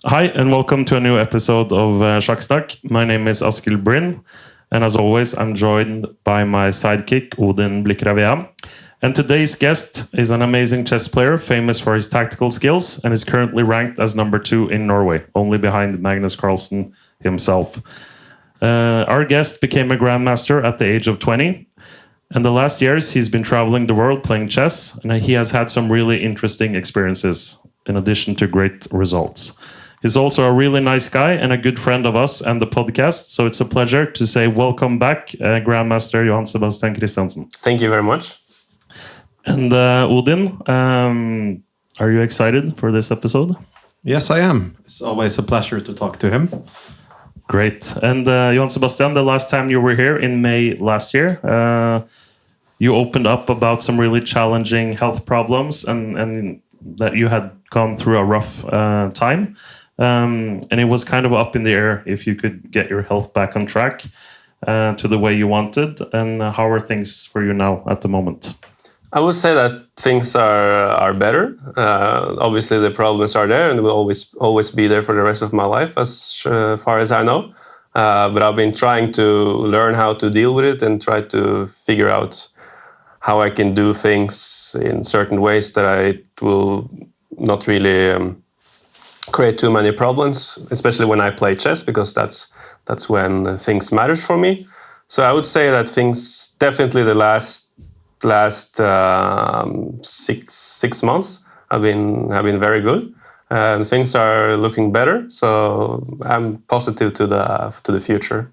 Hi, and welcome to a new episode of Sjakksnakk. My name is Askild Bryn, and as always, I'm joined by my sidekick, Odin Blikravea. And today's guest is an amazing chess player, famous for his tactical skills, and is currently ranked as number 2 in Norway, only behind Magnus Carlsen himself. Our guest became a Grandmaster at the age of 20, and the last years he's been traveling the world playing chess, and he has had some really interesting experiences, in addition to great results. He's also a really nice guy and a good friend of us and the podcast, so it's a pleasure to say welcome back, Grandmaster Johan-Sebastian Christiansen. Thank you very much. And Odin, are you excited for this episode? Yes, I am. It's always a pleasure to talk to him. Great. And Johan-Sebastian, the last time you were here in May last year, you opened up about some really challenging health problems and that you had gone through a rough time. And it was kind of up in the air if you could get your health back on track to the way you wanted. And how are things for you now at the moment? I would say that things are better. Obviously, the problems are there and will always be there for the rest of my life, as far as I know. But I've been trying to learn how to deal with it and try to figure out how I can do things in certain ways that I will not really create too many problems, especially when I play chess, because that's when things matter for me. So I would say that things definitely the last 6 months have been very good, and things are looking better. So I'm positive to the future.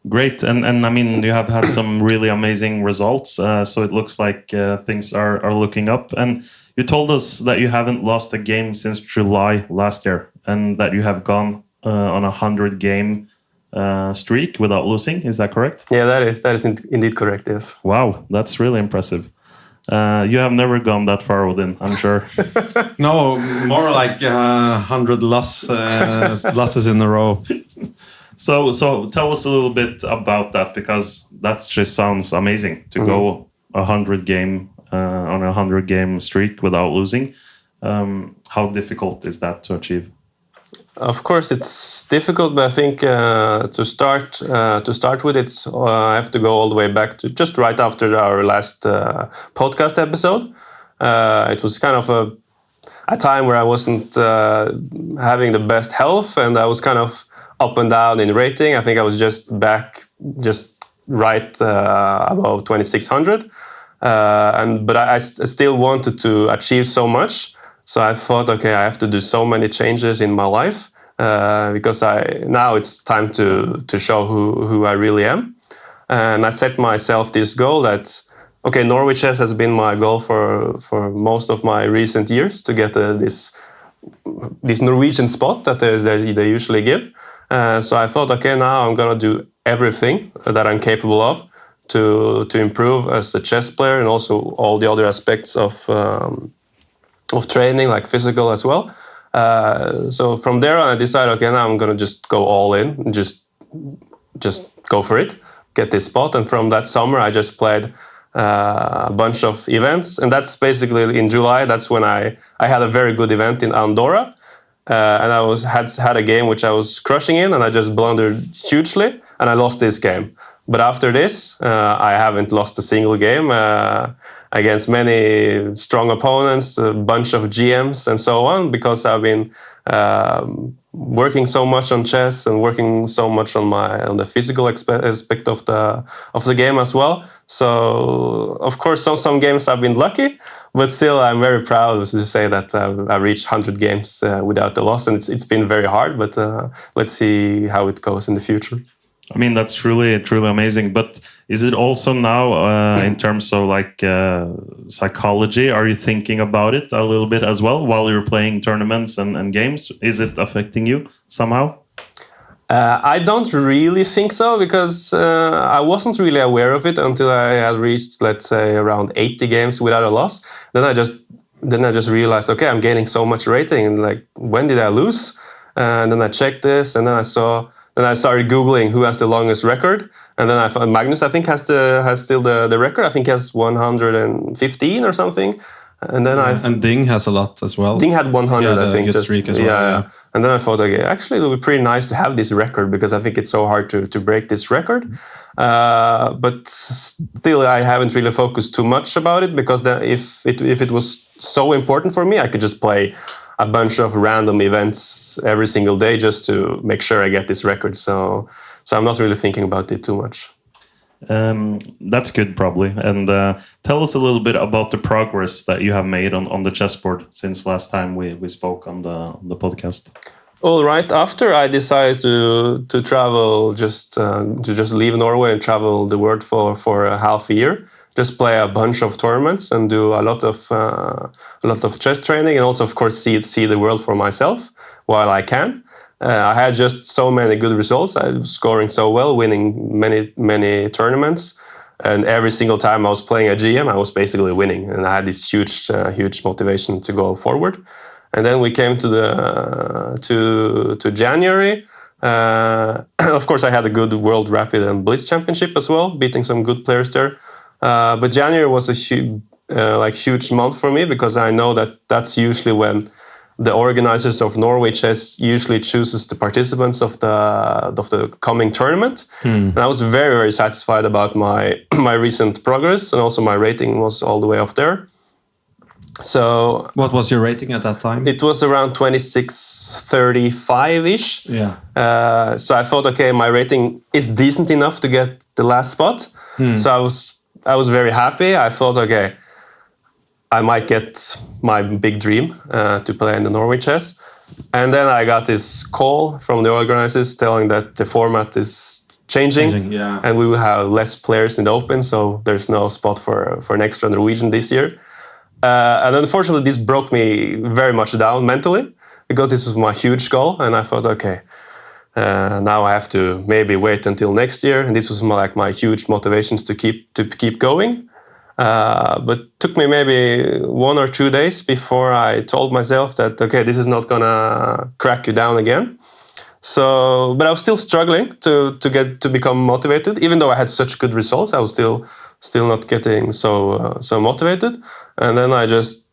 Great, and I mean you have had some really amazing results. So it looks like things are looking up. And you told us that you haven't lost a game since July last year, and that you have gone on a 100-game streak without losing. Is that correct? Yeah, that is indeed correct. Yes. Wow, that's really impressive. You have never gone that far, Odin, I'm sure. No, more like 100 losses in a row. So tell us a little bit about that, because that just sounds amazing to go 100-game on a 100-game streak without losing. How difficult is that to achieve? Of course, it's difficult, but I think to start with, I have to go all the way back to just right after our last podcast episode. It was kind of a time where I wasn't having the best health, and I was kind of up and down in rating. I think I was just right above 2600, but I still wanted to achieve so much. So I thought, okay, I have to do so many changes in my life because now it's time to show who I really am. And I set myself this goal that, okay, Norway Chess has been my goal for most of my recent years, to get this Norwegian spot that they usually give. So I thought, okay, now I'm gonna do everything that I'm capable of to improve as a chess player, and also all the other aspects of training, like physical as well. So from there on, I decided, okay, now I'm gonna just go all in and just go for it, get this spot. And from that summer, I just played a bunch of events, and that's basically in July. That's when I had a very good event in Andorra, and I had a game which I was crushing in, and I just blundered hugely, and I lost this game. But after this, I haven't lost a single game against many strong opponents, a bunch of GMs and so on, because I've been working so much on chess and working so much on the physical aspect of the game as well. So of course, some games I've been lucky, but still I'm very proud to say that I reached 100 games without a loss, and it's been very hard. But let's see how it goes in the future. I mean, that's truly amazing. But is it also now, in terms of like psychology, are you thinking about it a little bit as well while you're playing tournaments and games? Is it affecting you somehow? I don't really think so, because I wasn't really aware of it until I had reached, let's say, around 80 games without a loss. Then I just realized, okay, I'm gaining so much rating, and like, when did I lose? And then I checked this, and then I started Googling who has the longest record, and then I found Magnus, I think, has still the record. I think he has 115 or something. And then and Ding has a lot as well. Ding had 100, I think. Good streak as well. Yeah. And then I thought, okay, actually it would be pretty nice to have this record because I think it's so hard to break this record. But still, I haven't really focused too much about it because if it was so important for me, I could just play a bunch of random events every single day just to make sure I get this record. So I'm not really thinking about it too much. That's good, probably. And tell us a little bit about the progress that you have made on the chessboard since last time we spoke on the podcast. All right. After I decided to travel, to just leave Norway and travel the world for a half a year, just play a bunch of tournaments and do a lot of chess training, and also, of course, see the world for myself while I can. I had just so many good results. I was scoring so well, winning many tournaments, and every single time I was playing a GM, I was basically winning, and I had this huge motivation to go forward. And then we came to January. Of course, I had a good World Rapid and Blitz Championship as well, beating some good players there. But January was a huge month for me because I know that that's usually when the organizers of Norway Chess usually chooses the participants of the coming tournament. And I was very, very satisfied about my recent progress, and also my rating was all the way up there. So what was your rating at that time? It was around 2635-ish. Yeah. So I thought, okay, my rating is decent enough to get the last spot. So I was very happy. I thought, okay, I might get my big dream to play in the Norway Chess. And then I got this call from the organizers telling that the format is changing and we will have less players in the Open, so there's no spot for an extra Norwegian this year. And unfortunately, this broke me very much down mentally because this was my huge goal. And I thought, okay, now I have to maybe wait until next year. And this was my huge motivations to keep going. But it took me maybe 1 or 2 days before I told myself that, okay, this is not gonna crack you down again. So, but I was still struggling to become motivated. Even though I had such good results, I was still not getting so motivated. And then I just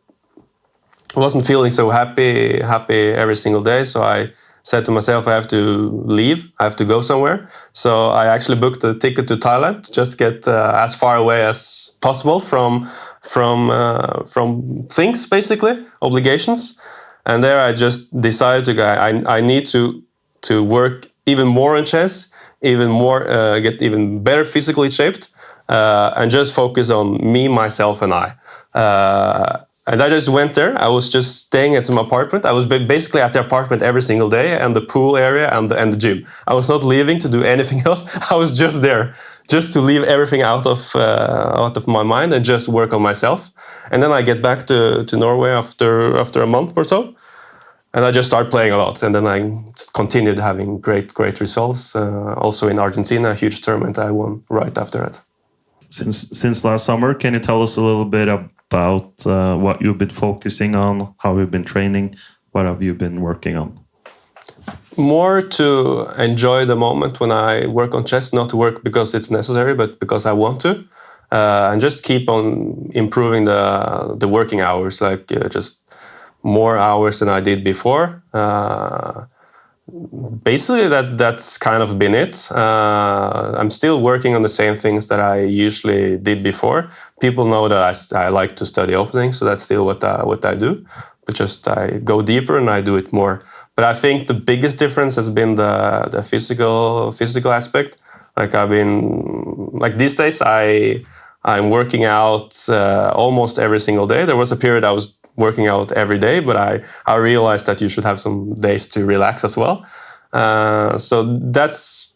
wasn't feeling so happy every single day. So I said to myself, I have to leave. I have to go somewhere. So I actually booked a ticket to Thailand, just get as far away as possible from things, basically, obligations. And there I just decided to go. I need to work even more in chess, even more, get even better physically shaped, and just focus on me, myself, and I. And I just went there. I was just staying at some apartment. I was basically at the apartment every single day, and the pool area and the gym. I was not leaving to do anything else. I was just there, just to leave everything out of my mind and just work on myself. And then I get back to Norway after a month or so, and I just start playing a lot. And then I continued having great results. Also in Argentina, a huge tournament I won right after that. Since last summer, can you tell us a little bit about what you've been focusing on, how you've been training, what have you been working on? More to enjoy the moment when I work on chess, not to work because it's necessary, but because I want to, and just keep on improving the working hours, just more hours than I did before. Basically, that's kind of been it. I'm still working on the same things that I usually did before. People know that I like to study opening, so that's still what I do. But just I go deeper and I do it more. But I think the biggest difference has been the physical aspect. These days I'm working out almost every single day. There was a period I was working out every day, but I realized that you should have some days to relax as well. So that's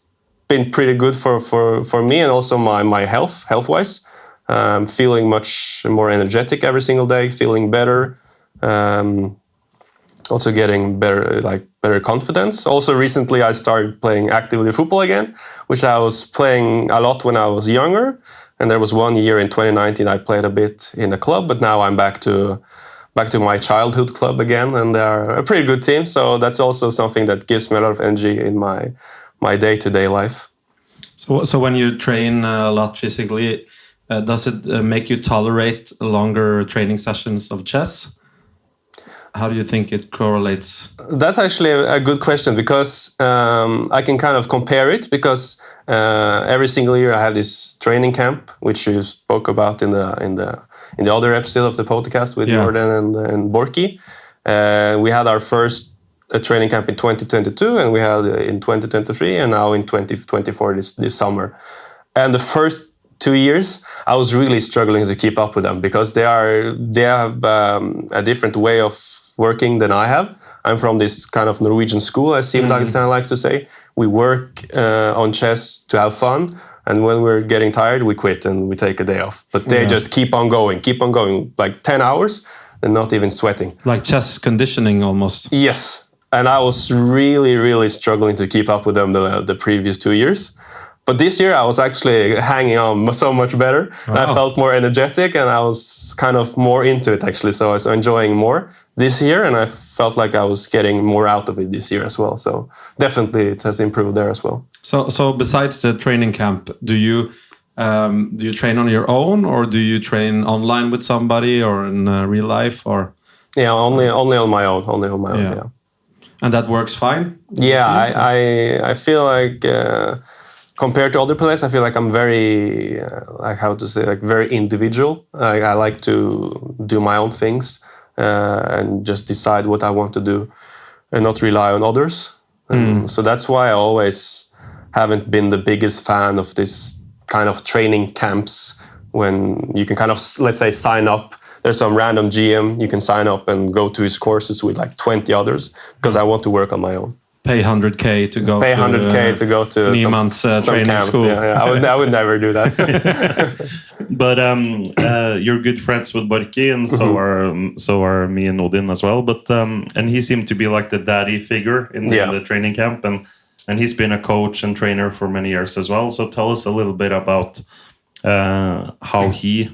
been pretty good for me, and also my health-wise. Feeling much more energetic every single day, feeling better. Also getting better confidence. Also recently I started playing actively football again, which I was playing a lot when I was younger. And there was 1 year in 2019 I played a bit in the club, but now I'm back to my childhood club again, and they're a pretty good team. So that's also something that gives me a lot of energy in my day-to-day life. So when you train a lot physically, does it make you tolerate longer training sessions of chess? How do you think it correlates? That's actually a good question, because I can kind of compare it, because every single year I have this training camp, which you spoke about in the other episode of the podcast with Jordan and Borky. We had our first training camp in 2022, and we had in 2023, and now in 2024 this summer. And the first 2 years, I was really struggling to keep up with them, because they have a different way of working than I have. I'm from this kind of Norwegian school, as Siv Dagestan likes to say. We work on chess to have fun, and when we're getting tired, we quit and we take a day off. But they just keep on going, like 10 hours, and not even sweating. Like chess conditioning almost. Yes, and I was really, really struggling to keep up with them the previous 2 years. But this year I was actually hanging on so much better. And I felt more energetic, and I was kind of more into it actually. So I was enjoying more this year, and I felt like I was getting more out of it this year as well. So definitely it has improved there as well. So besides the training camp, do you train on your own, or do you train online with somebody, or in real life, or? Yeah, only on my own. Yeah. And that works fine? Yeah, I feel like compared to other players, I feel like I'm very, very individual. I like to do my own things and just decide what I want to do and not rely on others. So that's why I always haven't been the biggest fan of this kind of training camps, when you can kind of, let's say, sign up. There's some random GM, you can sign up and go to his courses with like 20 others, because I want to work on my own. Pay 100K to go. Pay 100K to go to Niemann's training camps. school. Yeah. I would never do that. But you're good friends with Borky, and so are me and Odin as well. But and he seemed to be like the daddy figure in the training camp, and he's been a coach and trainer for many years as well. So tell us a little bit about how he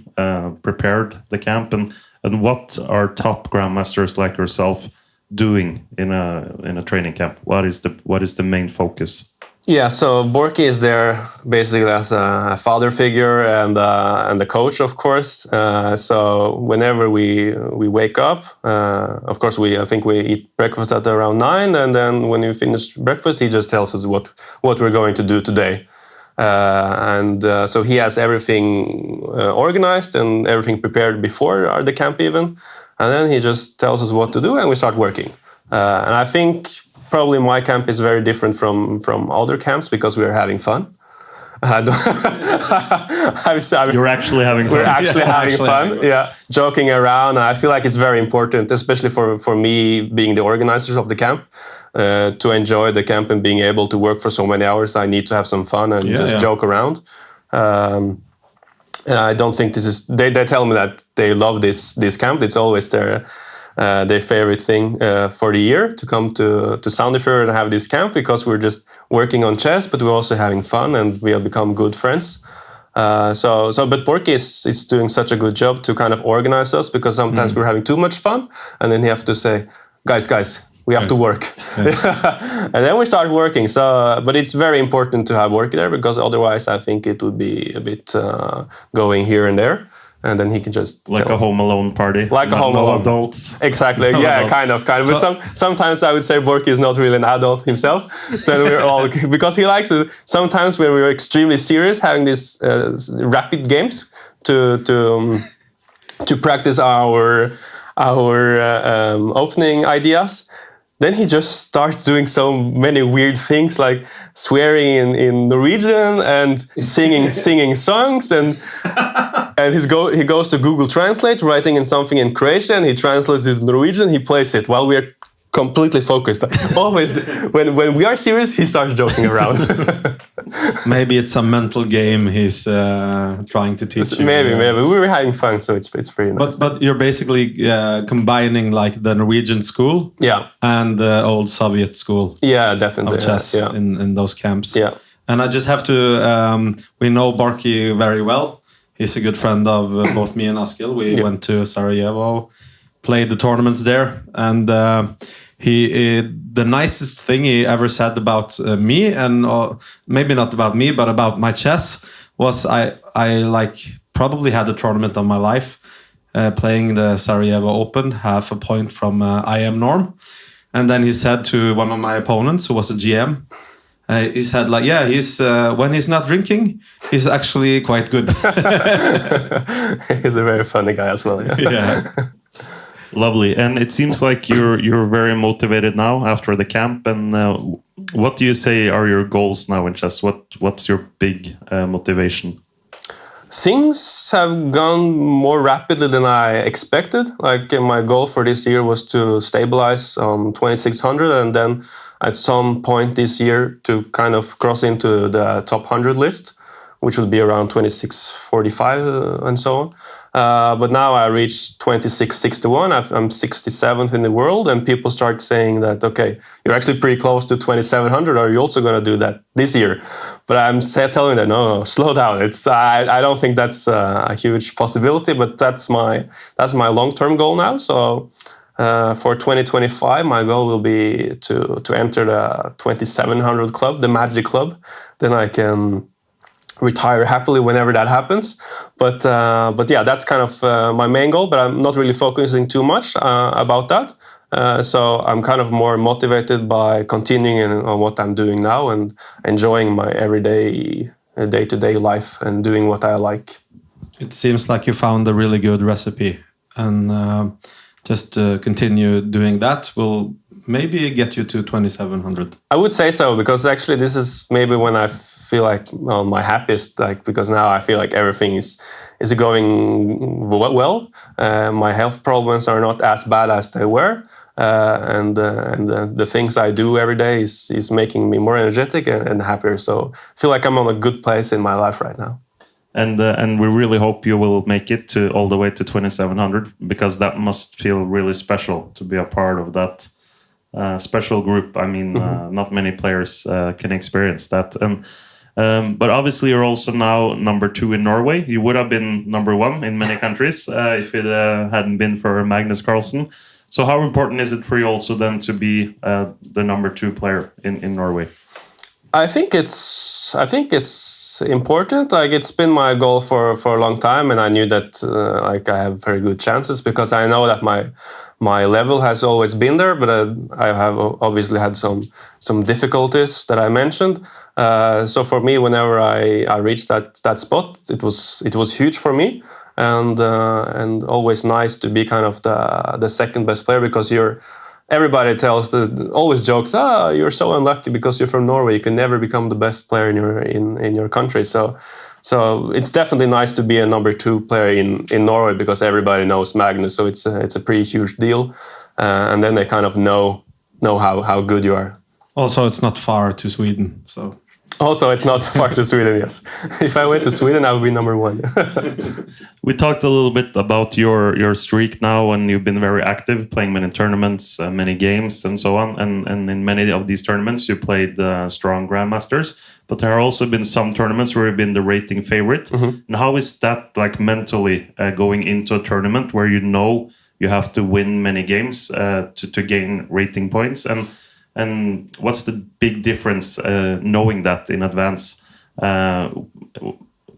prepared the camp, and what are top grandmasters like yourself doing in a training camp? What is the main focus? Yeah, so Borky is there basically as a father figure and the coach, of course. So whenever we wake up, of course I think we eat breakfast at around 9, and then when we finish breakfast, he just tells us what we're going to do today. So he has everything organized and everything prepared before the camp even. And then he just tells us what to do, and we start working. And I think probably my camp is very different from other camps, because we are having fun. You're actually having fun. We're actually having fun, joking around. I feel like it's very important, especially for me being the organizers of the camp, to enjoy the camp and being able to work for so many hours. I need to have some fun and joke around. And I don't think this is. They tell me that they love this camp. It's always their favorite thing for the year to come to Sandefjord and have this camp, because we're just working on chess, but we're also having fun, and we have become good friends. But Borky is doing such a good job to kind of organize us, because sometimes we're having too much fun, and then you have to say, guys. We have to work. And then we start working. But it's very important to have work there, because otherwise I think it would be a bit going here and there. And then he can just... Like a Home Alone party. Like a Home Alone. Adults. Exactly. Kind of. But sometimes I would say Borky is not really an adult himself. So then we're all... Because he likes to... Sometimes when we're extremely serious, having these rapid games to practice our opening ideas, then he just starts doing so many weird things, like swearing in Norwegian and singing songs, and he goes to Google Translate, writing in something in Croatian, he translates it to Norwegian, he plays it while we're completely focused. Always, when we are serious, he starts joking around. Maybe it's a mental game he's trying to teach you. Maybe we were having fun, so it's pretty nice. But you're basically combining like the Norwegian school, and the old Soviet school, definitely, of chess in those camps. Yeah, and I just have to. We know Borky very well. He's a good friend of both me and Askild. We went to Sarajevo, played the tournaments there, and the nicest thing he ever said about me, and maybe not about me, but about my chess, was I like probably had the tournament of my life, playing the Sarajevo Open, half a point from IM Norm. And then he said to one of my opponents, who was a GM, he said, like, yeah, he's when he's not drinking, he's actually quite good. He's a very funny guy as well. Yeah. Lovely. And it seems like you're very motivated now after the camp. And what do you say are your goals now in chess? What's your big motivation? Things have gone more rapidly than I expected. Like my goal for this year was to stabilize on 2600 and then at some point this year to kind of cross into the top 100 list, which would be around 2645 and so on. But now I reached 2661. I'm 67th in the world, and people start saying that, okay, you're actually pretty close to 2700. Are you also going to do that this year? But I'm telling them, no, slow down. I don't think that's a huge possibility, but that's my long-term goal now. So for 2025, my goal will be to enter the 2700 club, the Magic Club. Then I can retire happily whenever that happens. But yeah, that's kind of my main goal, but I'm not really focusing too much about that. So I'm kind of more motivated by continuing on what I'm doing now and enjoying my everyday, day-to-day life and doing what I like. It seems like you found a really good recipe, and just continue doing that will maybe get you to 2700. I would say so, because actually this is maybe when I feel like my happiest, like, because now I feel like everything is going well. My health problems are not as bad as they were, and the things I do every day is making me more energetic and happier. So I feel like I'm on a good place in my life right now. And we really hope you will make it to all the way to 2700, because that must feel really special to be a part of that special group. I mean, not many players can experience that. But obviously, you're also now number 2 in Norway. You would have been number 1 in many countries if it hadn't been for Magnus Carlsen. So how important is it for you also then to be the number 2 player in Norway? I think it's important. Like, it's been my goal for a long time, and I knew that like I have very good chances, because I know that my level has always been there, but I have obviously had some difficulties that I mentioned. So for me, whenever I reached that spot, it was huge for me, and always nice to be kind of the second best player, because everybody always jokes, you're so unlucky because you're from Norway, you can never become the best player in your country. So it's definitely nice to be a number 2 player in Norway, because everybody knows Magnus, so it's a pretty huge deal, and then they kind of know how good you are. Also, it's not far to Sweden, so. Also, it's not far to Sweden, yes. If I went to Sweden, I would be number 1. We talked a little bit about your streak now, and you've been very active, playing many tournaments, many games, and so on. And in many of these tournaments, you played strong grandmasters. But there have also been some tournaments where you've been the rating favorite. And how is that, like, mentally going into a tournament where you know you have to win many games to gain rating points? And what's the big difference knowing that in advance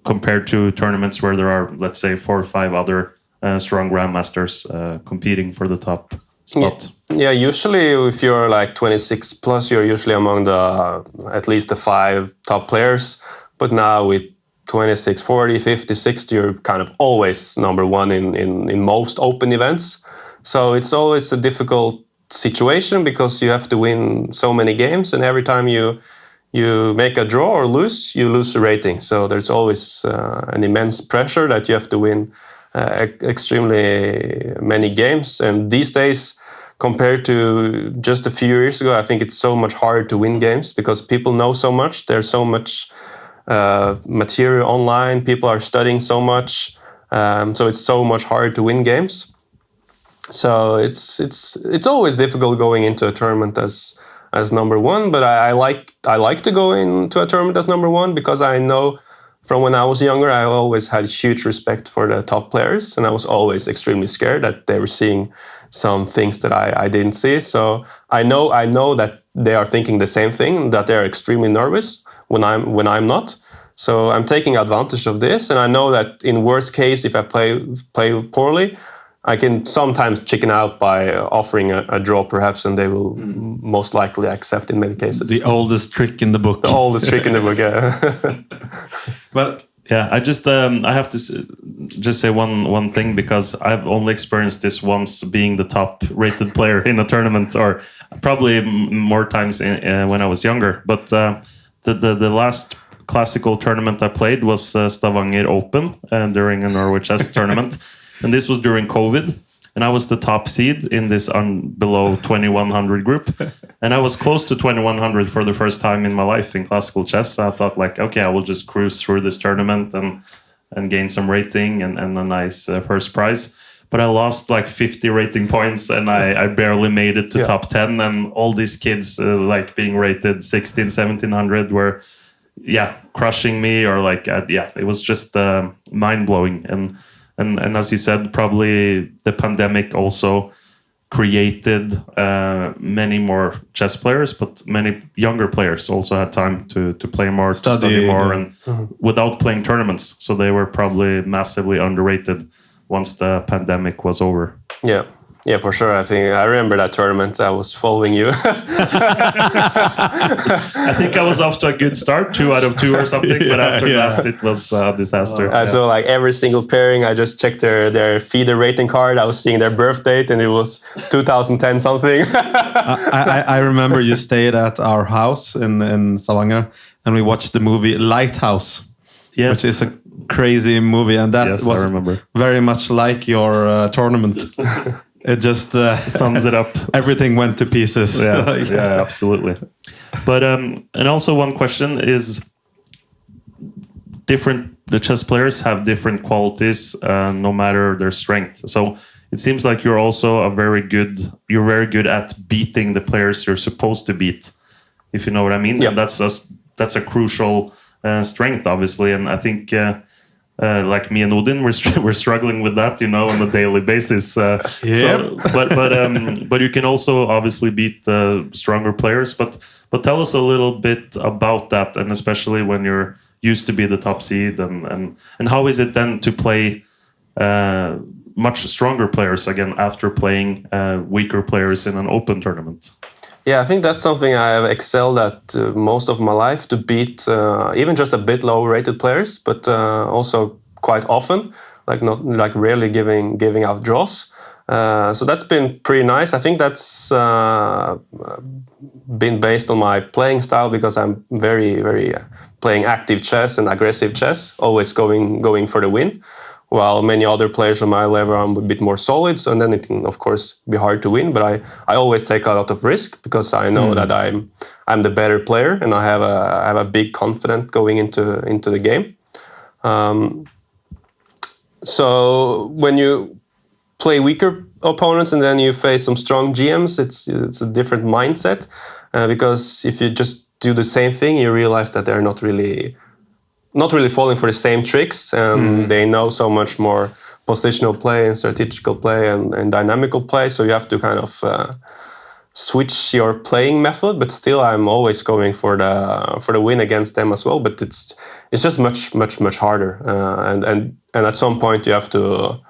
compared to tournaments where there are, let's say, 4 or 5 other strong grandmasters competing for the top spot? Yeah, usually if you're like 26 plus, you're usually among at least the 5 top players. But now with 26, 40, 50, 60, you're kind of always number 1 in most open events. So it's always a difficult situation, because you have to win so many games, and every time you make a draw or lose, you lose the rating. So there's always an immense pressure that you have to win extremely many games. And these days, compared to just a few years ago, I think it's so much harder to win games, because people know so much. There's so much material online. People are studying so much, so it's so much harder to win games. So it's always difficult going into a tournament as number 1, but I like to go into a tournament as number 1, because I know from when I was younger, I always had huge respect for the top players, and I was always extremely scared that they were seeing some things that I didn't see. So I know that they are thinking the same thing, that they are extremely nervous when I'm not. So I'm taking advantage of this, and I know that in worst case, if I play poorly, I can sometimes chicken out by offering a draw, perhaps, and they will most likely accept in many cases. The oldest trick in the book. The oldest trick in the book, yeah. But yeah, I just I have to just say one thing, because I've only experienced this once, being the top rated player in a tournament, or probably more times when I was younger. But the last classical tournament I played was Stavanger Open during a Norway Chess tournament. And this was during COVID, and I was the top seed in this below 2100 group. And I was close to 2100 for the first time in my life in classical chess. So I thought, like, okay, I will just cruise through this tournament and gain some rating and a nice first prize. But I lost like 50 rating points, and I barely made it to top 10. And all these kids like being rated 16, 1700 were, crushing me, or like, it was just mind-blowing. And as you said, probably the pandemic also created many more chess players, but many younger players also had time to play more, to study more, and without playing tournaments. So they were probably massively underrated once the pandemic was over. Yeah, for sure. I remember that tournament. I was following you. I think I was off to a good start, 2 out of 2 or something. But after that, it was a disaster. I saw like every single pairing. I just checked their FIDE rating card. I was seeing their birth date, and it was 2010 something. I remember you stayed at our house in Stavanger, and we watched the movie Lighthouse. Yes. Which is a crazy movie, and that was very much like your tournament. It just sums it up. Everything went to pieces. Yeah, absolutely. But and also one question is, the chess players have different qualities, no matter their strength. So it seems like you're also very good at beating the players you're supposed to beat, if you know what I mean. Yep. And that's a crucial strength, obviously. And I think like me and Odin, we're struggling with that, on a daily basis. But you can also obviously beat stronger players. But tell us a little bit about that, and especially when you're used to be the top seed, and how is it then to play much stronger players again after playing weaker players in an open tournament? Yeah, I think that's something I have excelled at most of my life, to beat even just a bit low-rated players, but also quite often, like rarely giving out draws. So that's been pretty nice. I think that's been based on my playing style, because I'm very, very playing active chess and aggressive chess, always going for the win. While many other players on my level are a bit more solid, so then it can, of course, be hard to win. But I always take a lot of risk, because I know that I'm the better player, and I have a big confidence going into the game. So when you play weaker opponents and then you face some strong GMs, it's a different mindset, because if you just do the same thing, you realize that they're not really falling for the same tricks, and they know so much more positional play and strategical play and dynamical play. So you have to kind of switch your playing method, but still I'm always going for the win against them as well. But it's just much harder, and at some point you have to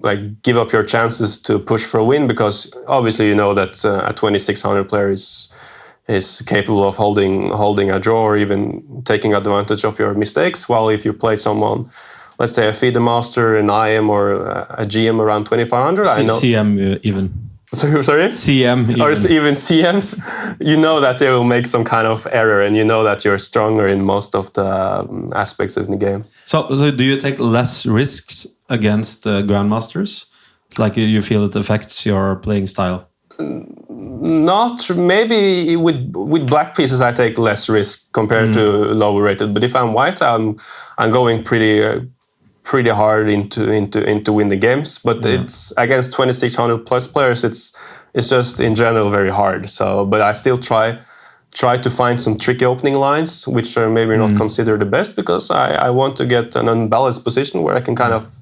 like give up your chances to push for a win, because obviously you know that a 2600 player is capable of holding a draw, or even taking advantage of your mistakes. While if you play someone, let's say a FIDE master, an IM, or a GM around 2500, I know CM even. Sorry? CM even. Or even CMs, you know that they will make some kind of error, and you know that you're stronger in most of the aspects of the game. So do you take less risks against grandmasters? Like you feel it affects your playing style? Not maybe with black pieces I take less risk compared to lower rated, but if I'm white, I'm going pretty hard into win the games. But it's against 2600 plus players, it's just in general very hard. So, but I still try to find some tricky opening lines, which are maybe not considered the best, because I want to get an unbalanced position where I can kind of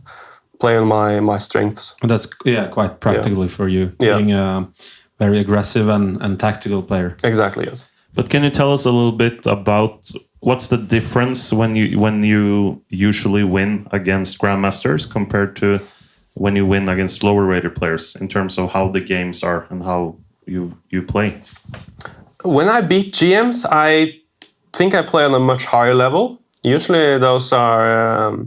play on my strengths. And that's quite practically for you, being a very aggressive and tactical player. Exactly, yes. But can you tell us a little bit about what's the difference when you usually win against grandmasters compared to when you win against lower rated players in terms of how the games are and how you play? When I beat GMs, I think I play on a much higher level. Usually those are,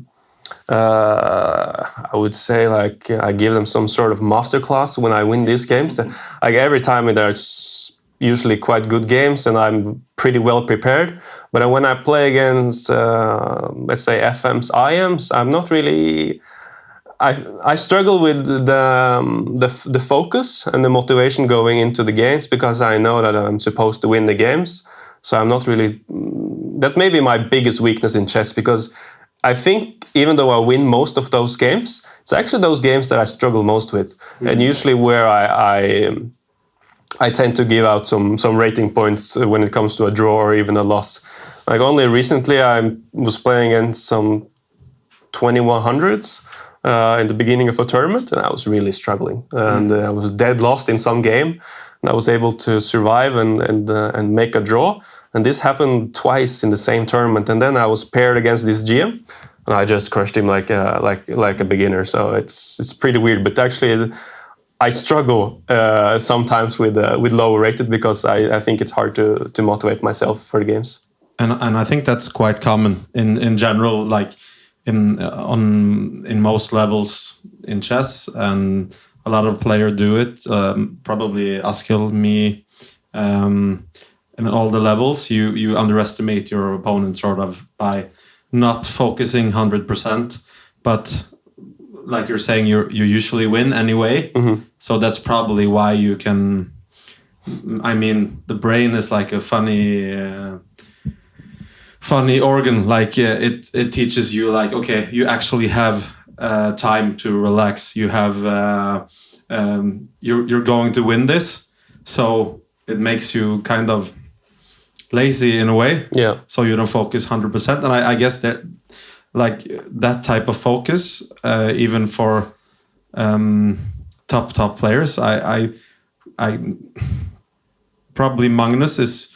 I would say, like I give them some sort of masterclass when I win these games. Like every time there's usually quite good games and I'm pretty well prepared. But when I play against, let's say, FMs, IMs, I'm not really... I struggle with the focus and the motivation going into the games because I know that I'm supposed to win the games. So I'm not really... That's maybe my biggest weakness in chess, because I think even though I win most of those games, it's actually those games that I struggle most with. And usually where I tend to give out some rating points when it comes to a draw or even a loss. Like only recently I was playing against some 2100s in the beginning of a tournament, and I was really struggling. And I was dead lost in some game, and I was able to survive and make a draw. And this happened twice in the same tournament. And then I was paired against this GM, and I just crushed him like a beginner. So it's pretty weird. But actually, I struggle sometimes with lower rated because I think it's hard to motivate myself for the games. And I think that's quite common in general, like in most levels in chess, and a lot of players do it. Probably Askill, me, in all the levels, you underestimate your opponent sort of by not focusing 100%, but like you're saying, you usually win anyway. Mm-hmm. So that's probably why you can. I mean, the brain is like a funny organ. Like it teaches you, like, okay, you actually have time to relax. You have you're going to win this, so it makes you kind of lazy in a way. Yeah. So you don't focus 100%, and I guess that. Like that type of focus, even for top players, I probably Magnus is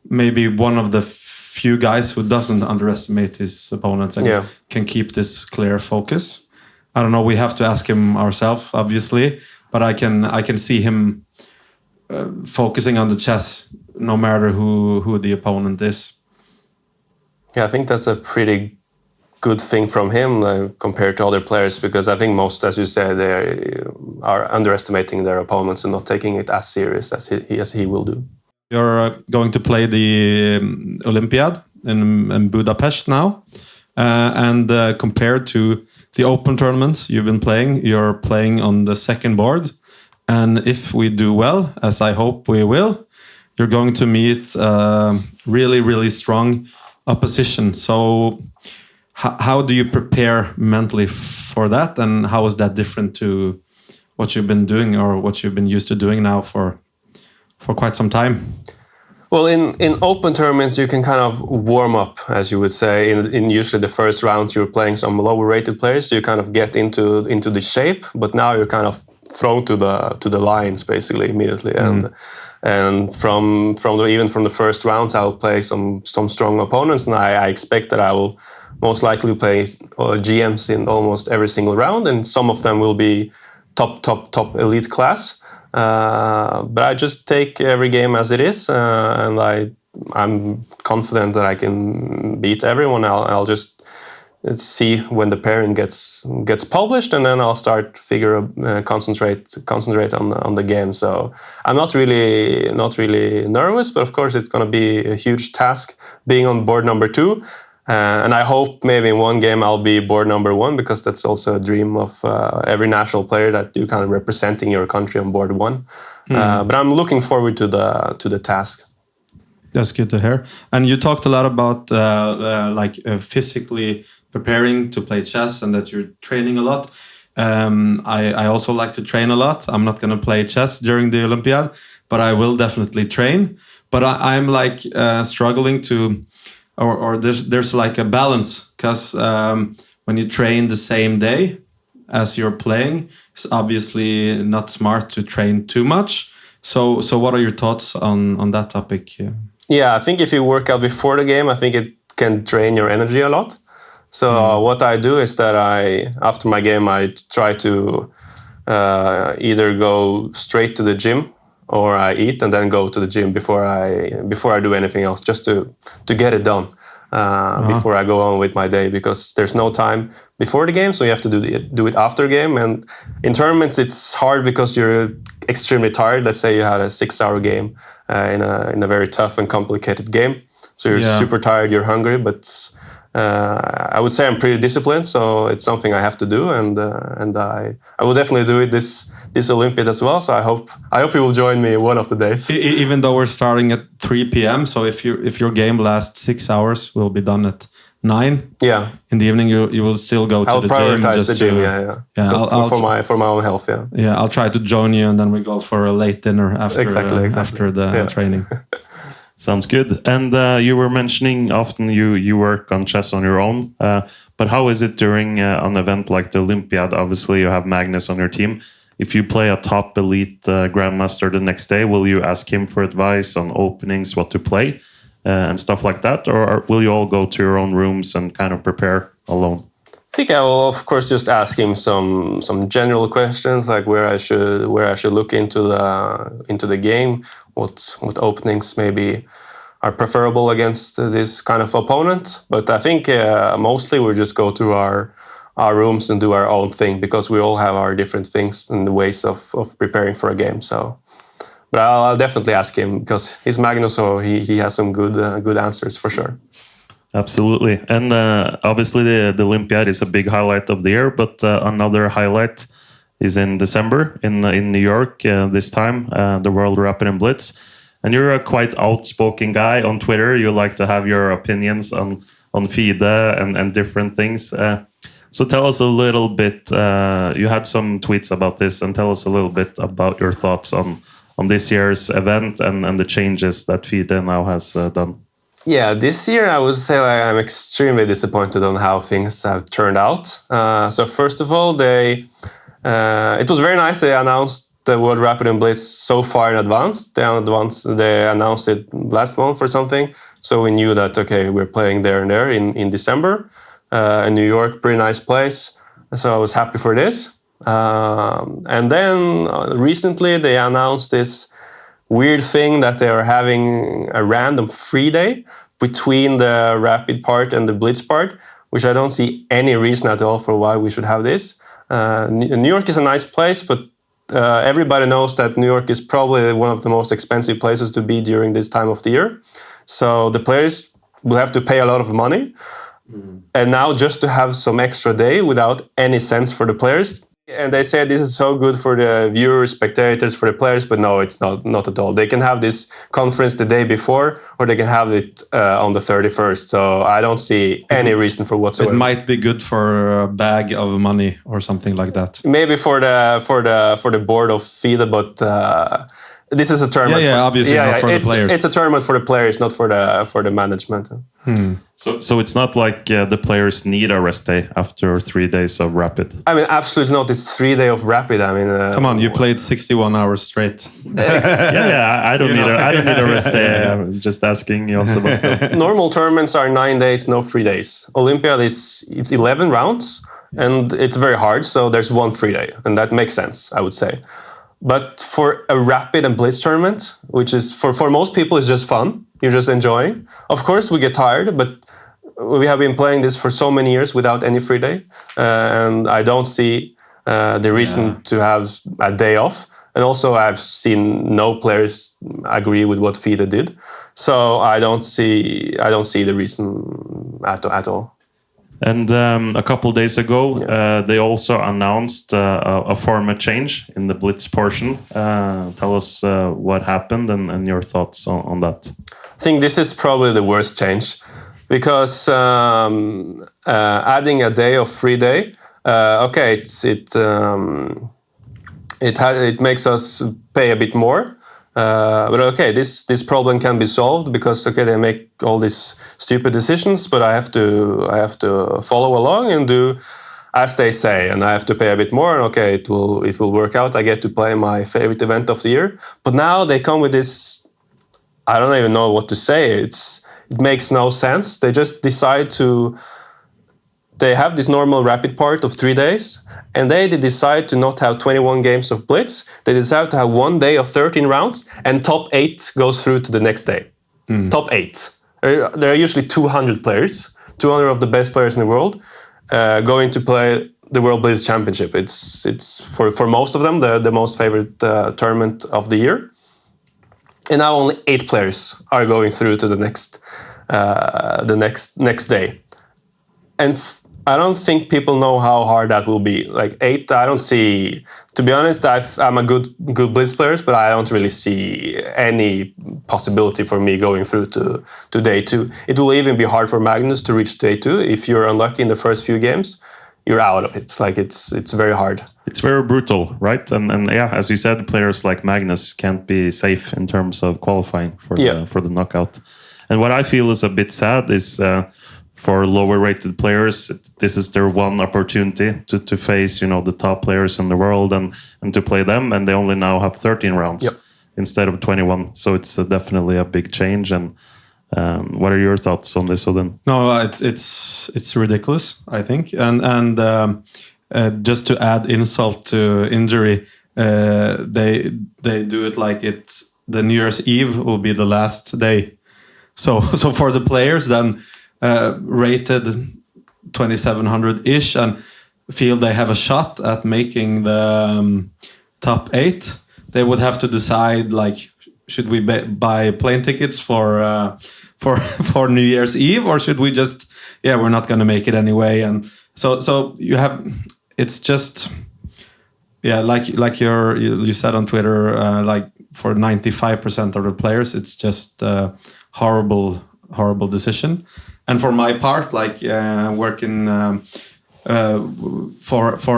maybe one of the few guys who doesn't underestimate his opponents and can keep this clear focus. I don't know. We have to ask him ourselves, obviously, but I can see him focusing on the chess, no matter who the opponent is. Yeah, I think that's a pretty good thing from him compared to other players, because I think most, as you said, they are underestimating their opponents and not taking it as serious as he will do. You're going to play the Olympiad in Budapest now, and compared to the open tournaments you've been playing, you're playing on the second board, and if we do well, as I hope we will, you're going to meet really strong opposition. So how do you prepare mentally for that, and how is that different to what you've been doing or what you've been used to doing now for quite some time? Well, in open tournaments, you can kind of warm up, as you would say. In usually the first round, you're playing some lower rated players, so you kind of get into the shape. But now you're kind of thrown to the lines basically immediately, and from the first rounds, I'll play some strong opponents, and I expect that I will most likely play GMs in almost every single round, and some of them will be top elite class. But I just take every game as it is, and I'm confident that I can beat everyone. I'll just see when the pairing gets published, and then I'll start concentrate on the game. So I'm not really nervous, but of course it's going to be a huge task being on board number 2. And I hope maybe in one game I'll be board number 1, because that's also a dream of every national player, that you're kind of representing your country on board 1. But I'm looking forward to the task. That's good to hear. And you talked a lot about physically preparing to play chess, and that you're training a lot. I also like to train a lot. I'm not going to play chess during the Olympiad, but I will definitely train. But I'm struggling to... Or there's like a balance, because when you train the same day as you're playing, it's obviously not smart to train too much. So what are your thoughts on that topic? Yeah, I think if you work out before the game, I think it can drain your energy a lot. So what I do is that after my game, I try to either go straight to the gym, or I eat and then go to the gym before I do anything else, just to get it done before I go on with my day, because there's no time before the game, so you have to do it after game. And in tournaments, it's hard because you're extremely tired. Let's say you had a 6-hour game in a very tough and complicated game, so you're super tired, you're hungry, but I would say I'm pretty disciplined, so it's something I have to do, and I will definitely do it this Olympiad as well. So I hope you will join me one of the days. Even though we're starting at 3 p.m., so if your game lasts 6 hours, we'll be done at 9. Yeah. In the evening, you will still go to the gym. I'll prioritize the gym. For my own health. Yeah. Yeah, I'll try to join you, and then we go for a late dinner after the training. Sounds good. And you were mentioning often you work on chess on your own. But how is it during an event like the Olympiad? Obviously, you have Magnus on your team. If you play a top elite Grandmaster the next day, will you ask him for advice on openings, what to play, and stuff like that? Or will you all go to your own rooms and kind of prepare alone? I think I will, of course, just ask him some general questions, like where I should look into the game, what openings maybe are preferable against this kind of opponent. But I think mostly we just go to our rooms and do our own thing, because we all have our different things and the ways of preparing for a game. So, but I'll definitely ask him, because he's Magnus, so he has some good answers for sure. Absolutely. And obviously the Olympiad is a big highlight of the year, but another highlight is in December in New York this time, the World Rapid and Blitz. And you're a quite outspoken guy on Twitter. You like to have your opinions on FIDE and different things. So tell us a little bit, you had some tweets about this, and tell us a little bit about your thoughts on this year's event and the changes that FIDE now has done. Yeah, this year I would say I'm extremely disappointed on how things have turned out. So first of all, it was very nice. They announced the World Rapid and Blitz so far in advance. They announced it last month or something. So we knew that, okay, we're playing there and there in December. In New York, pretty nice place. So I was happy for this. And then recently they announced this weird thing that they are having a random free day between the rapid part and the blitz part, which I don't see any reason at all for why we should have this. New York is a nice place, but everybody knows that New York is probably one of the most expensive places to be during this time of the year. So the players will have to pay a lot of money. And now just to have some extra day without any sense for the players. And they say this is so good for the viewers, spectators, for the players, but no, it's not at all. They can have this conference the day before, or they can have it on the 31st. So I don't see any reason for whatsoever. It might be good for a bag of money or something like that. Maybe for the board of FIDE, but this is a tournament. Obviously not for the players. It's a tournament for the players, not for the management. So it's not like the players need a rest day after 3 days of rapid. I mean, absolutely not. It's 3 days of rapid. I mean, come on, you played 61 hours straight. I don't need a rest day. I'm just asking Johan-Sebastian. Normal tournaments are 9 days, no 3 days. Olympiad it's 11 rounds, and it's very hard. So there's one free day, and that makes sense, I would say. But for a rapid and blitz tournament, which is for most people is just fun, you're just enjoying. Of course, we get tired, but we have been playing this for so many years without any free day, and I don't see the reason to have a day off. And also, I've seen no players agree with what FIDE did, so I don't see the reason at all. And a couple of days ago, they also announced a format change in the Blitz portion. Tell us what happened and your thoughts on that. I think this is probably the worst change, because adding a day of free day, it makes us pay a bit more. But okay, this problem can be solved, because they make all these stupid decisions, but I have to follow along and do as they say, and I have to pay a bit more. And okay, it will work out. I get to play my favorite event of the year. But now they come with this. I don't even know what to say. It's It makes no sense. They just decide to. They have this normal rapid part of 3 days, and they decide to not have 21 games of Blitz. They decide to have 1 day of 13 rounds, and top 8 goes through to the next day. Top 8. There are usually 200 players, 200 of the best players in the world, going to play the World Blitz Championship. It's for most of them the most favorite tournament of the year. And now only 8 players are going through to the next day. And I don't think people know how hard that will be. Like 8, I don't see. To be honest, I'm a good Blitz player, but I don't really see any possibility for me going through to day 2. It will even be hard for Magnus to reach day 2. If you're unlucky in the first few games, you're out of it. Like it's very hard. It's very brutal, right? And yeah, as you said, players like Magnus can't be safe in terms of qualifying for the knockout. And what I feel is a bit sad is. For lower-rated players, this is their one opportunity to face, the top players in the world and to play them, and they only now have 13 rounds instead of 21. So it's definitely a big change. And what are your thoughts on this, Odin? No, it's ridiculous, I think. And just to add insult to injury, they do it like it's the New Year's Eve will be the last day. So for the players then. Rated 2700-ish and feel they have a shot at making the top 8, they would have to decide like, should we buy plane tickets for New Year's Eve, or should we just we're not going to make it anyway? And so you have, it's just like you said on Twitter, like for 95% of the players, it's just a horrible decision. And for my part, like working for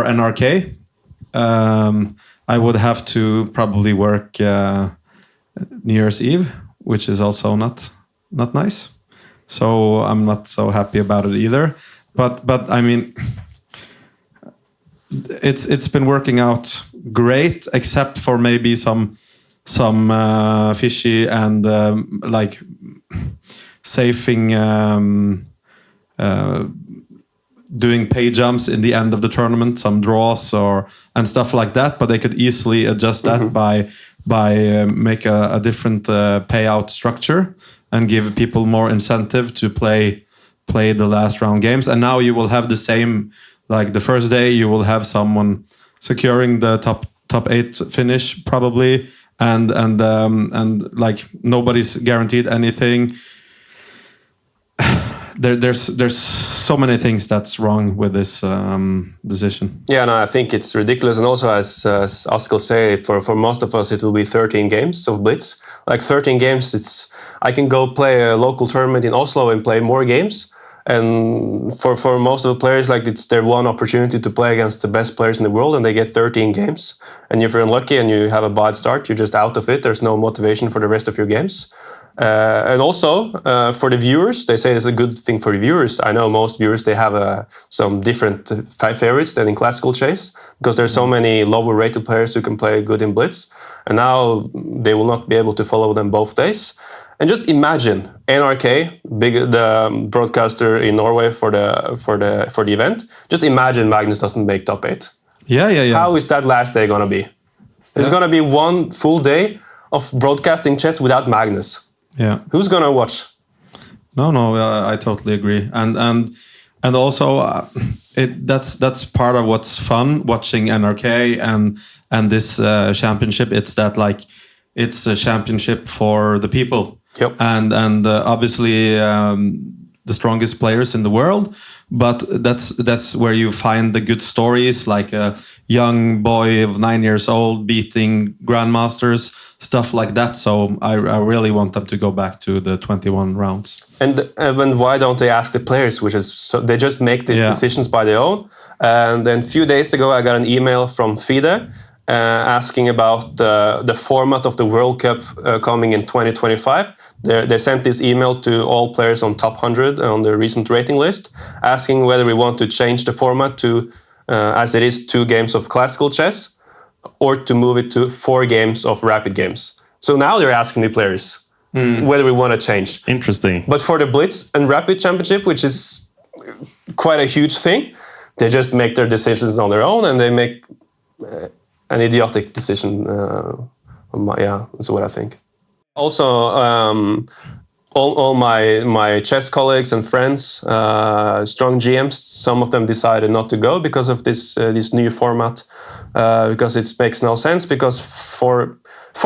NRK, I would have to probably work New Year's Eve, which is also not nice. So I'm not so happy about it either. But I mean, it's been working out great, except for maybe some fishy and like. Safing, doing pay jumps in the end of the tournament, some draws and stuff like that. But they could easily adjust that by make a different payout structure and give people more incentive to play the last round games. And now you will have the same. Like the first day, you will have someone securing the top 8 finish probably, and like nobody's guaranteed anything. There's so many things that's wrong with this decision. Yeah, no, I think it's ridiculous. And also, as Askill say, for most of us, it will be 13 games of Blitz. Like 13 games, I can go play a local tournament in Oslo and play more games. And for most of the players, like it's their one opportunity to play against the best players in the world, and they get 13 games. And if you're unlucky and you have a bad start, you're just out of it. There's no motivation for the rest of your games. And also for the viewers, they say it's a good thing for the viewers. I know most viewers, they have some different favorites than in classical chess, because there's so many lower rated players who can play good in Blitz, and now they will not be able to follow them both days. And just imagine NRK, the broadcaster in Norway for the event. Just imagine Magnus doesn't make top 8. Yeah. How is that last day gonna be? There's gonna be one full day of broadcasting chess without Magnus. Yeah, who's gonna watch? No, I totally agree, and also that's part of what's fun watching NRK and this championship. It's that like it's a championship for the people, and obviously the strongest players in the world. But that's where you find the good stories, like a young boy of 9 years old beating grandmasters, stuff like that. So I really want them to go back to the 21 rounds. And why don't they ask the players? They just make these decisions by their own. And then a few days ago, I got an email from FIDE asking about the format of the World Cup coming in 2025. They sent this email to all players on top 100 on the recent rating list, asking whether we want to change the format to, as it is, 2 games of classical chess, or to move it to 4 games of rapid games. So now they're asking the players. whether we want to change. Interesting. But for the Blitz and Rapid Championship, which is quite a huge thing, they just make their decisions on their own, and they make an idiotic decision. That's what I think. Also, all my chess colleagues and friends, strong GMs, some of them decided not to go because of this new format, because it makes no sense. Because for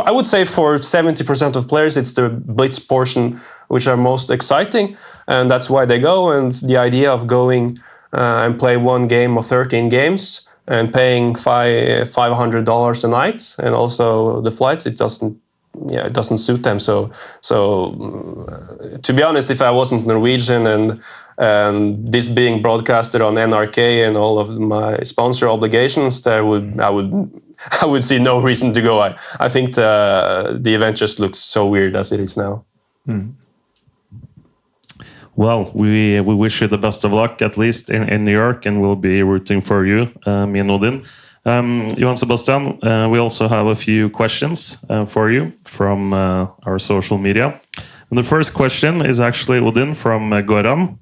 I would say for 70% of players, it's the Blitz portion which are most exciting, and that's why they go. And the idea of going and play one game or 13 games and paying $500 a night, and also the flights, it doesn't suit them. So to be honest, if I wasn't Norwegian and this being broadcasted on NRK and all of my sponsor obligations, I would see no reason to go. I think the event just looks so weird as it is now. Well, we wish you the best of luck, at least in New York, and we'll be rooting for you, me and Odin. Johan-Sebastian, we also have a few questions for you from our social media. And the first question is actually Odin from Goran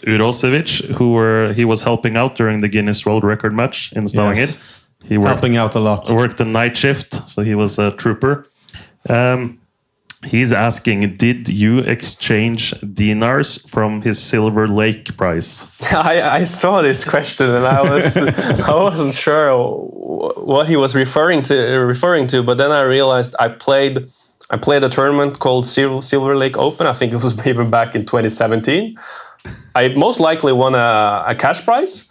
Urosevic, he was helping out during the Guinness World Record match in Stavanger. Yes. He helping out a lot. Worked the night shift, so he was a trooper. He's asking, did you exchange dinars from his Silver Lake prize? I saw this question and I wasn't sure what he was referring to, but then I realized I played a tournament called Silver Lake Open. I think it was even back in 2017. I most likely won a cash prize,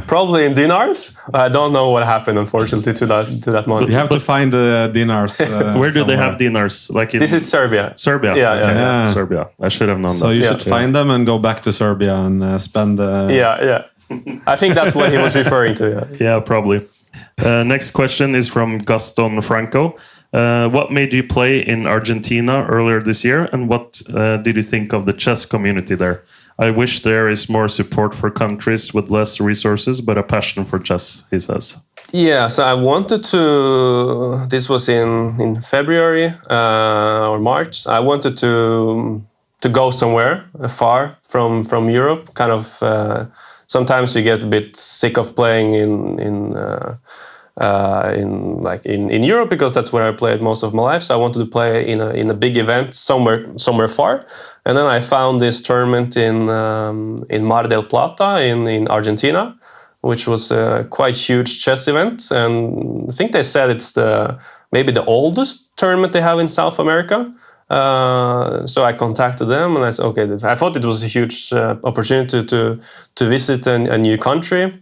probably in dinars. I don't know what happened, unfortunately, to that money. You have to find the dinars. Where do they have dinars? This is Serbia. Serbia. Yeah. Serbia. I should have known that. So you should find them and go back to Serbia and spend. Yeah. I think that's what he was referring to. Yeah, probably. Next question is from Gaston Franco. What made you play in Argentina earlier this year, and what did you think of the chess community there? I wish there is more support for countries with less resources, but a passion for chess, he says. Yeah, so I wanted to, this was in February or March, I wanted to go somewhere far from Europe. Kind of, sometimes you get a bit sick of playing in Europe, because that's where I played most of my life. So I wanted to play in a big event somewhere far. And then I found this tournament in Mar del Plata in Argentina, which was a quite huge chess event. And I think they said it's maybe the oldest tournament they have in South America. So I contacted them and I said, okay, I thought it was a huge opportunity to visit a new country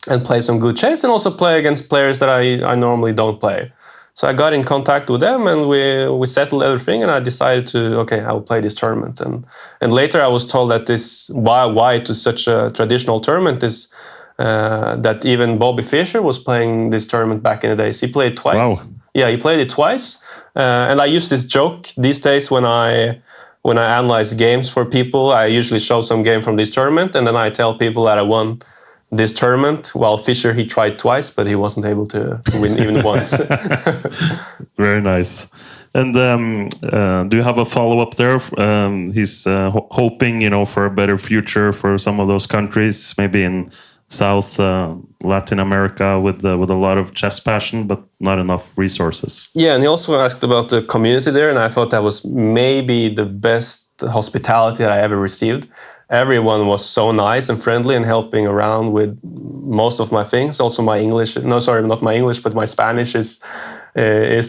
and play some good chess, and also play against players that I normally don't play. So I got in contact with them and we settled everything, and I decided I will play this tournament. And later I was told that why it was such a traditional tournament is that even Bobby Fischer was playing this tournament back in the days. He played twice. Wow. Yeah, he played it twice. And I use this joke these days when I analyze games for people. I usually show some game from this tournament, and then I tell people that I won this tournament, while Fischer, he tried twice, but he wasn't able to win even once. Very nice. And do you have a follow-up there? He's hoping, for a better future for some of those countries, maybe in South Latin America with a lot of chess passion, but not enough resources. Yeah, and he also asked about the community there, and I thought that was maybe the best hospitality that I ever received. Everyone was so nice and friendly and helping around with most of my things. Also my English, not my English, but my Spanish is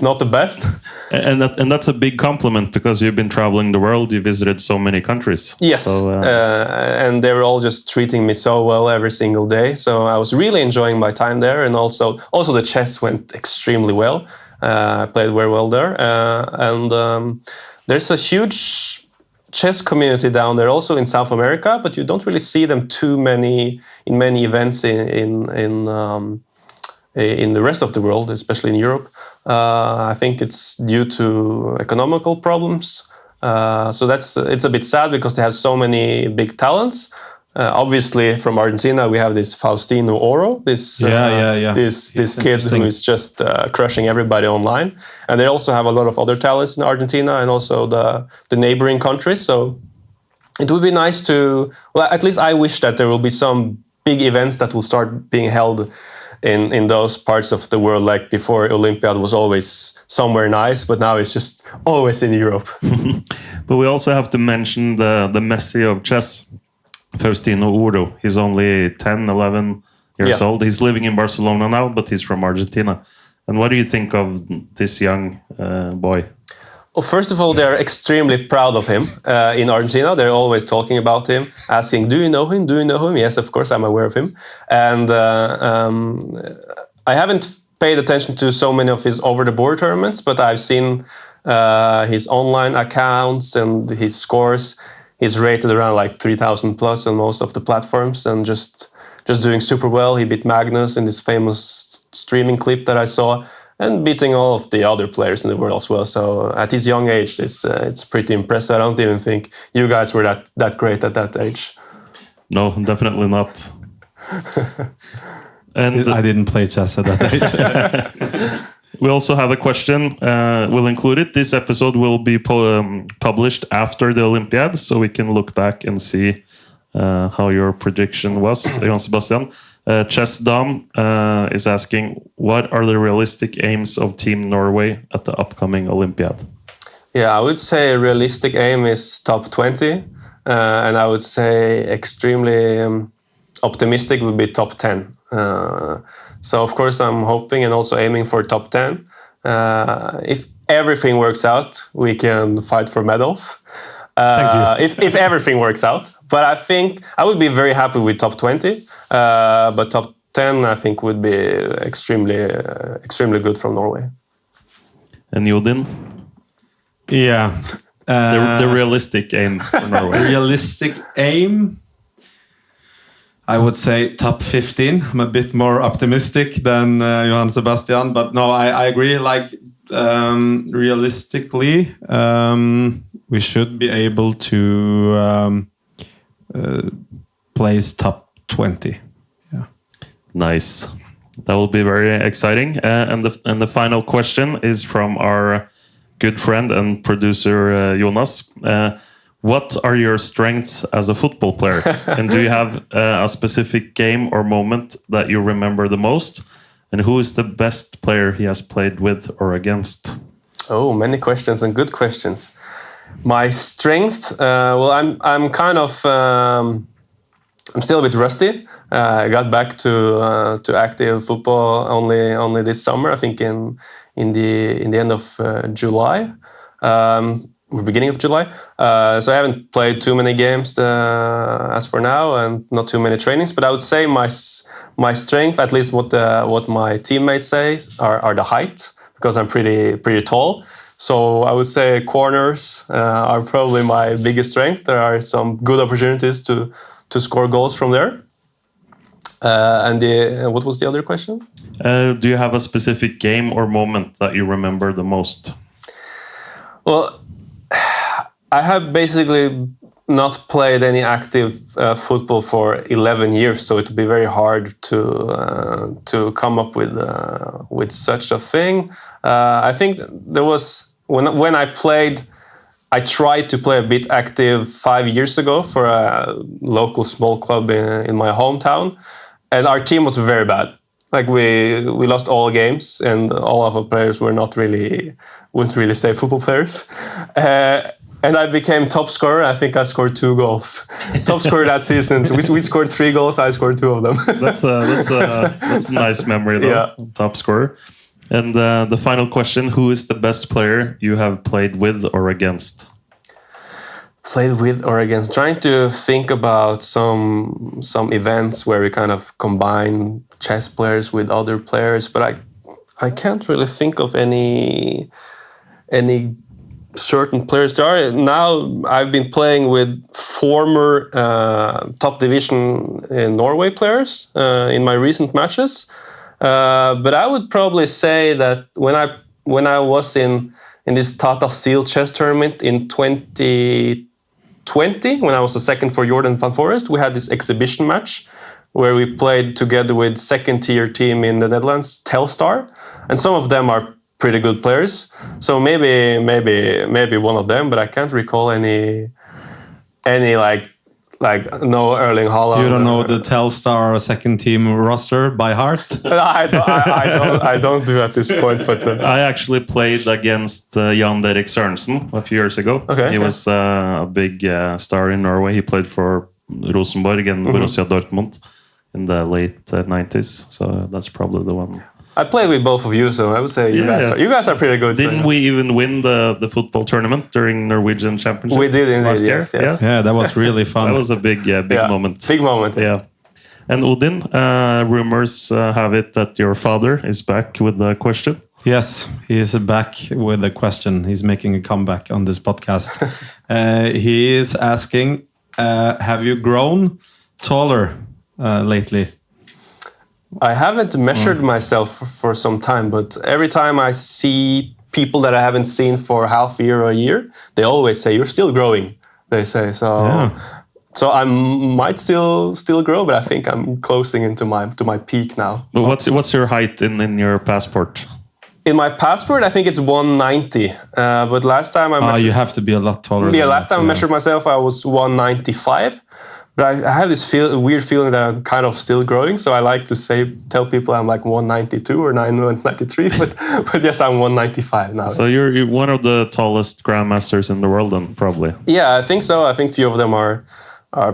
not the best. And that's a big compliment, because you've been traveling the world, you visited so many countries. Yes, so, and they were all just treating me so well every single day. So I was really enjoying my time there, and also the chess went extremely well. I played very well there, and there's a huge chess community down there also in South America, but you don't really see them in many events in the rest of the world, especially in Europe. I think it's due to economical problems. So it's a bit sad, because they have so many big talents, Obviously, from Argentina, we have this Faustino Oro, this kid who is just crushing everybody online. And they also have a lot of other talents in Argentina and also the neighboring countries. So it would be nice to, well, at least I wish that there will be some big events that will start being held in those parts of the world. Like before, Olympiad was always somewhere nice, but now it's just always in Europe. But we also have to mention the Messi of chess, Faustino Oro. He's only 10, 11 years old. He's living in Barcelona now, but he's from Argentina. And what do you think of this young boy? Well, first of all, they're extremely proud of him in Argentina. They're always talking about him, asking, do you know him? Do you know him? Yes, of course, I'm aware of him. And I haven't paid attention to so many of his over-the-board tournaments, but I've seen his online accounts and his scores. He's rated around like 3,000 plus on most of the platforms and just doing super well. He beat Magnus in this famous streaming clip that I saw and beating all of the other players in the world as well. So at his young age, it's pretty impressive. I don't even think you guys were that great at that age. No, definitely not. And I didn't play chess at that age. We also have a question. We'll include it. This episode will be published after the Olympiad, so we can look back and see how your prediction was, Johan-Sebastian. Chess Dom is asking, what are the realistic aims of Team Norway at the upcoming Olympiad? Yeah, I would say a realistic aim is top 20. And I would say extremely optimistic would be top 10. So of course I'm hoping and also aiming for top 10. If everything works out, we can fight for medals. Thank you. If everything works out. But I think I would be very happy with top 20. But top 10 I think would be extremely good from Norway. And Jodin? Yeah. The realistic aim for Norway. Realistic aim? I would say top 15. I'm a bit more optimistic than Johan-Sebastian, but no, I agree. Like realistically, we should be able to place top 20. Yeah. Nice. That will be very exciting. And the final question is from our good friend and producer Jonas. What are your strengths as a football player? And do you have a specific game or moment that you remember the most? And who is the best player he has played with or against? Oh, many questions and good questions. My strength, well, I'm kind of, I'm still a bit rusty. I got back to active football only this summer. I think in the end of July. Beginning of July, so I haven't played too many games as for now, and not too many trainings. But I would say my strength, at least what my teammates say, are the height, because I'm pretty tall. So I would say corners are probably my biggest strength. There are some good opportunities to score goals from there. And what was the other question? Do you have a specific game or moment that you remember the most? Well, I have basically not played any active football for 11 years, so it would be very hard to come up with such a thing. I think there was when I played, I tried to play a bit active 5 years ago for a local small club in my hometown, and our team was very bad. Like we lost all games, and all of our players were wouldn't really say football players. And I became top scorer. I think I scored 2 goals. Top scorer that season. So we scored 3 goals. I scored 2 of them. That's a nice memory, though. Yeah. Top scorer. And the final question: who is the best player you have played with or against? Played with or against? Trying to think about some events where we kind of combine chess players with other players, but I can't really think of any certain players. Now I've been playing with former top division in Norway players in my recent matches, but I would probably say that when I was in this Tata Steel chess tournament in 2012, 20, when I was the second for Jordan van Forest, we had this exhibition match where we played together with second-tier team in the Netherlands, Telstar, and some of them are pretty good players. So maybe one of them, but I can't recall any like no Erling Haaland. You don't know the Telstar second team roster by heart? I don't do at this point, but I actually played against Jan Derek Sørensen a few years ago. Okay, he was a big star in Norway. He played for Rosenborg and Borussia Dortmund in the late 90s. So that's probably the one. I played with both of you, so I would say you guys are pretty good. Didn't we even win the football tournament during Norwegian Championship? We did indeed, last year? Yes. Yeah, that was really fun. That was a big moment. Big moment. Yeah. And Odin, rumors have it that your father is back with the question. Yes, he is back with a question. He's making a comeback on this podcast. He is asking, have you grown taller lately? I haven't measured myself for some time, but every time I see people that I haven't seen for half a year or a year, they always say, "You're still growing," they say. So I might still grow, but I think I'm closing into my peak now. But what's your height in your passport? In my passport, I think it's 190. But last time I measured... you have to be a lot taller. Yeah, last time I measured myself, I was 195. But I have this weird feeling that I'm kind of still growing. So I like to tell people I'm like 192 or 193. But yes, I'm 195 now. So you're one of the tallest grandmasters in the world then, probably. Yeah, I think so. I think few of them are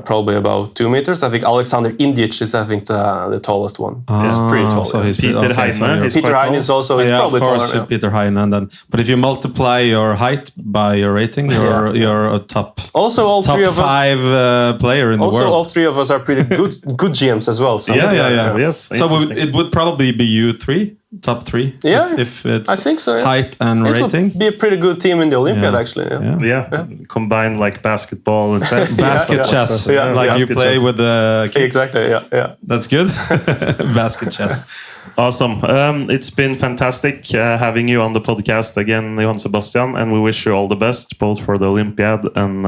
probably about 2 meters. I think Alexander Indjic is, I think, the tallest one. He's pretty tall. So yeah. he's Peter Heine. Peter Heine is also probably of course, taller. Peter Heine. And then, but if you multiply your height by your rating, you're a top. Also, all top three of us. 5 player in the world. Also, all three of us are pretty good GMs as well. So Yeah. Yes. So it would probably be you three, top 3. Yeah, if it's I think so. Yeah. height and It rating. would be a pretty good team in the Olympiad, Yeah. actually. Yeah. Combine like basketball and chess. Basket chess, Yeah, like you basket play chess. with the kids. Exactly. Yeah. That's good. Basket chess. Awesome. It's been fantastic having you on the podcast again, Johan-Sebastian, and we wish you all the best, both for the Olympiad and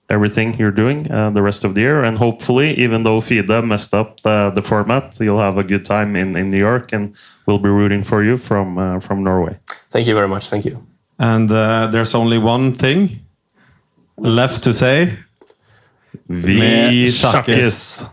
everything you're doing the rest of the year. And hopefully, even though FIDE messed up the format, you'll have a good time in New York, and we'll be rooting for you from Norway. Thank you very much. Thank you. And there's only one thing left to say. Vi sjakkes!